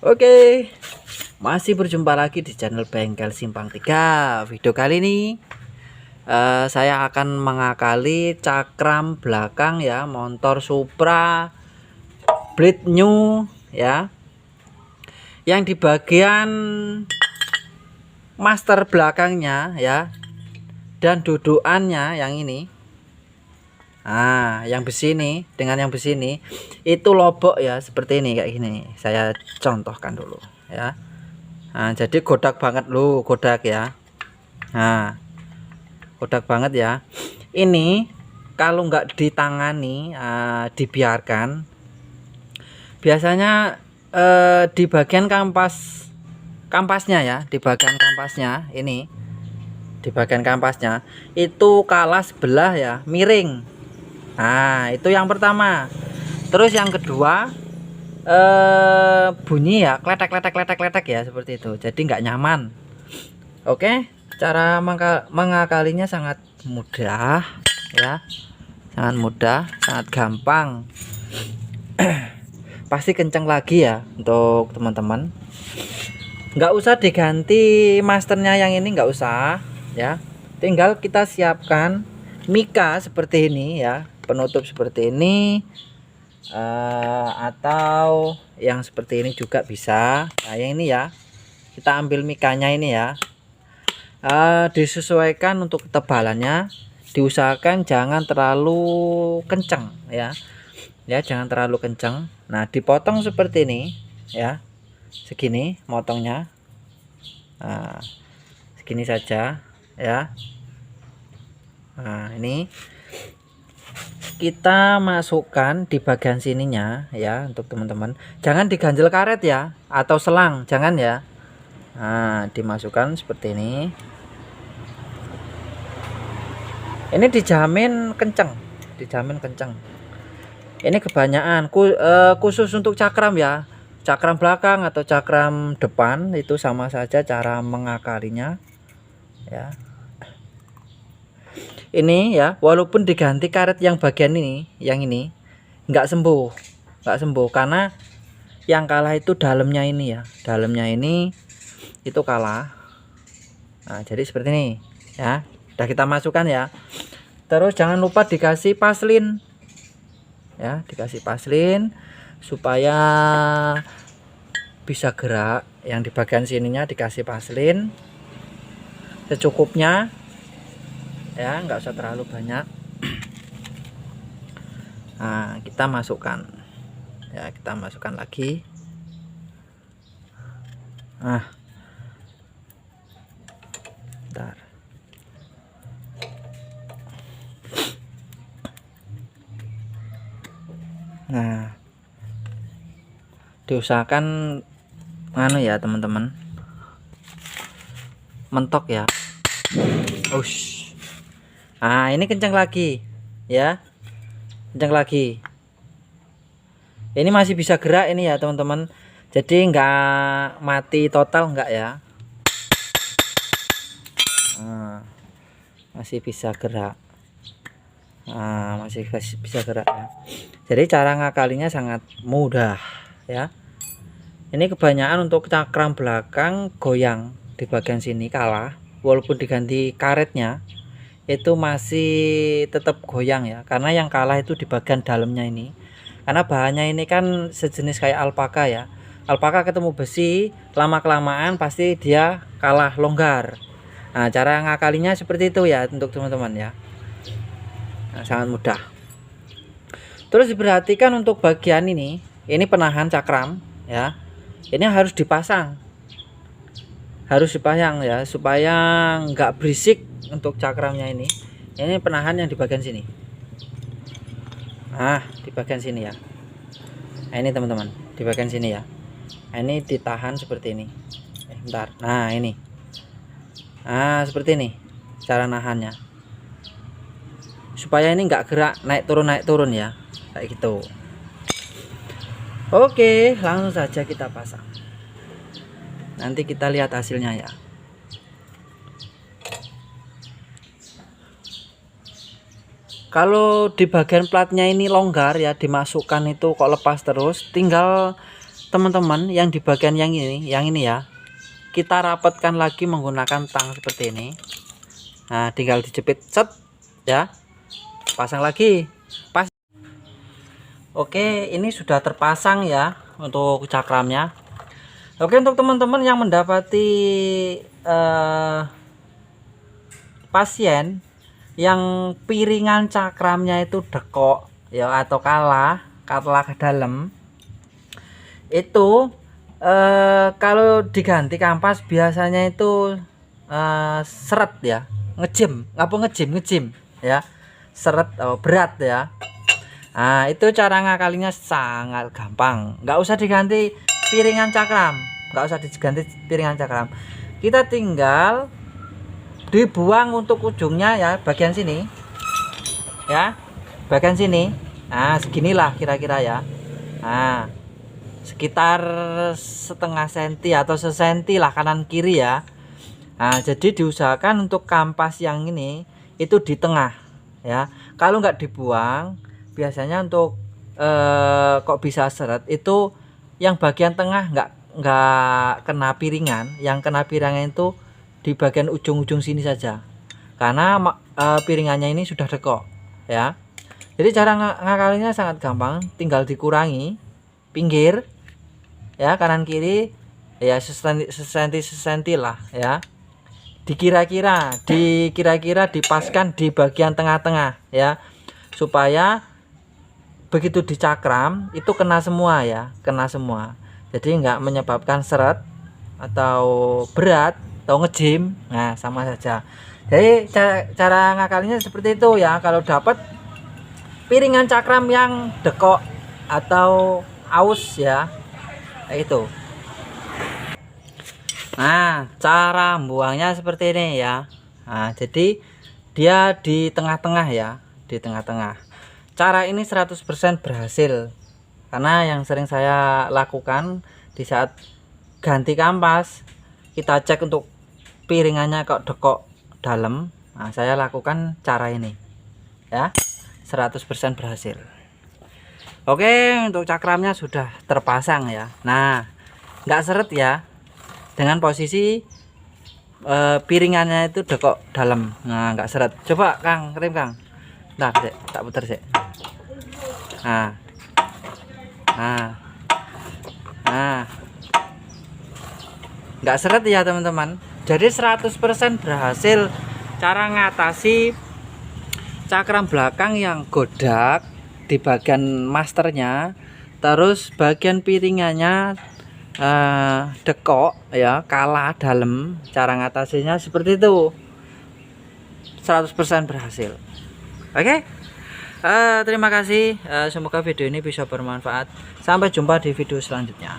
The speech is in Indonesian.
Oke, masih berjumpa lagi di channel Bengkel Simpang 3. Video kali ini saya akan mengakali cakram belakang ya, motor Supra Blade New ya. Yang di bagian master belakangnya ya, dan dudukannya yang ini. Nah, yang besi ini dengan yang besi ini itu lobok ya, seperti ini kayak gini. Saya contohkan dulu ya. Nah, jadi godak banget loh, godak ya. Nah, godak banget ya. Ini kalau nggak ditangani, dibiarkan, biasanya di bagian kampasnya ya, di bagian kampasnya ini, di bagian kampasnya itu kalah sebelah ya, miring. Nah, itu yang pertama. Terus yang kedua, bunyi ya, kletek ya, seperti itu. Jadi nggak nyaman. Oke, cara mengakalinya sangat mudah ya, sangat mudah, sangat gampang. Pasti kenceng lagi ya untuk teman-teman. Nggak usah diganti masternya yang ini, nggak usah ya. Tinggal kita siapkan mika seperti ini ya, penutup seperti ini, atau yang seperti ini juga bisa. Nah, yang ini ya, kita ambil mikanya ini ya, disesuaikan untuk ketebalannya, diusahakan jangan terlalu kencang ya, jangan terlalu kencang. Nah, dipotong seperti ini ya, segini motongnya, nah, segini saja ya. Nah, ini kita masukkan di bagian sininya ya, untuk teman-teman. Jangan diganjel karet ya, atau selang, jangan ya. Nah, dimasukkan seperti ini. Ini dijamin kenceng, dijamin kenceng. Ini kebanyakan khusus untuk cakram ya, cakram belakang atau cakram depan itu sama saja cara mengakalinya ya. Ini ya, walaupun diganti karet yang bagian ini, yang ini nggak sembuh karena yang kalah itu dalamnya ini ya, dalamnya ini itu kalah. Nah, jadi seperti ini ya, udah kita masukkan ya. Terus jangan lupa dikasih paslin ya, dikasih paslin supaya bisa gerak. Yang di bagian sininya dikasih paslin secukupnya ya, nggak usah terlalu banyak. Nah, kita masukkan ya, kita masukkan lagi. Nah, bentar. Nah, diusahakan anu ya teman-teman, mentok ya. Ush. Nah, ini kencang lagi ya, kencang lagi. Ini masih bisa gerak ini ya teman-teman, jadi nggak mati total, nggak ya. Nah, masih bisa gerak. Nah, masih bisa gerak ya. Jadi cara ngakalinya sangat mudah ya. Ini kebanyakan untuk cakram belakang goyang di bagian sini kalah, walaupun diganti karetnya itu masih tetap goyang ya, karena yang kalah itu di bagian dalamnya ini, karena bahannya ini kan sejenis kayak alpaka ya. Alpaka ketemu besi, lama kelamaan pasti dia kalah, longgar. Nah, cara ngakalinya seperti itu ya untuk teman-teman ya. Nah, sangat mudah. Terus diperhatikan untuk bagian ini penahan cakram ya, ini harus dipasang, ya, supaya nggak berisik untuk cakramnya ini. Ini penahan yang di bagian sini. Nah, di bagian sini ya. Nah, ini teman-teman, di bagian sini ya. Nah, ini ditahan seperti ini. Bentar. Nah, ini. Nah, seperti ini cara nahannya. Supaya ini nggak gerak naik turun ya, kayak gitu. Oke, langsung saja kita pasang. Nanti kita lihat hasilnya ya. Kalau di bagian platnya ini longgar ya, dimasukkan itu kok lepas terus, tinggal teman-teman yang di bagian yang ini ya, kita rapatkan lagi menggunakan tang seperti ini. Nah, tinggal dijepit set ya, pasang lagi pas. Oke, ini sudah terpasang ya untuk cakramnya. Oke, untuk teman-teman yang mendapati pasien yang piringan cakramnya itu dekok ya atau kalah ke dalam, itu kalau diganti kampas biasanya itu seret ya, ngejim ya, seret berat ya. Nah, itu cara ngakalinya sangat gampang, nggak usah diganti piringan cakram, kita tinggal dibuang untuk ujungnya ya, bagian sini ya, bagian sini. Nah, seginilah kira-kira ya. Nah, sekitar setengah senti atau sesenti lah kanan kiri ya. Nah, jadi diusahakan untuk kampas yang ini itu di tengah ya. Kalau nggak dibuang, biasanya untuk kok bisa seret itu yang bagian tengah nggak kena piringan, yang kena piringan itu di bagian ujung-ujung sini saja, karena piringannya ini sudah dekok ya. Jadi cara ngakalinya sangat gampang, tinggal dikurangi pinggir ya, kanan kiri ya, sesenti lah ya, dikira-kira dipaskan di bagian tengah-tengah ya, supaya begitu dicakram itu kena semua ya, jadi nggak menyebabkan seret atau berat atau ngejim. Nah, sama saja. Jadi cara ngakalinya seperti itu ya. Kalau dapat piringan cakram yang dekok atau aus ya, kayak itu. Nah, cara buangnya seperti ini ya. Nah, jadi dia di tengah-tengah ya, di tengah-tengah. Cara ini 100% berhasil, karena yang sering saya lakukan di saat ganti kampas, kita cek untuk piringannya kok dekok dalam. Nah, saya lakukan cara ini ya, 100% berhasil. Oke, untuk cakramnya sudah terpasang ya. Nah, nggak seret ya, dengan posisi piringannya itu dekok dalam. Nah, nggak seret. Coba Kang, rem Kang, ntar tak putar sih. Nah, nggak seret ya teman-teman. Jadi 100% berhasil cara ngatasi cakram belakang yang godak di bagian masternya, terus bagian piringannya dekok ya, kalah dalam. Cara ngatasinya seperti itu, 100% berhasil. Oke, terima kasih, semoga video ini bisa bermanfaat. Sampai jumpa di video selanjutnya.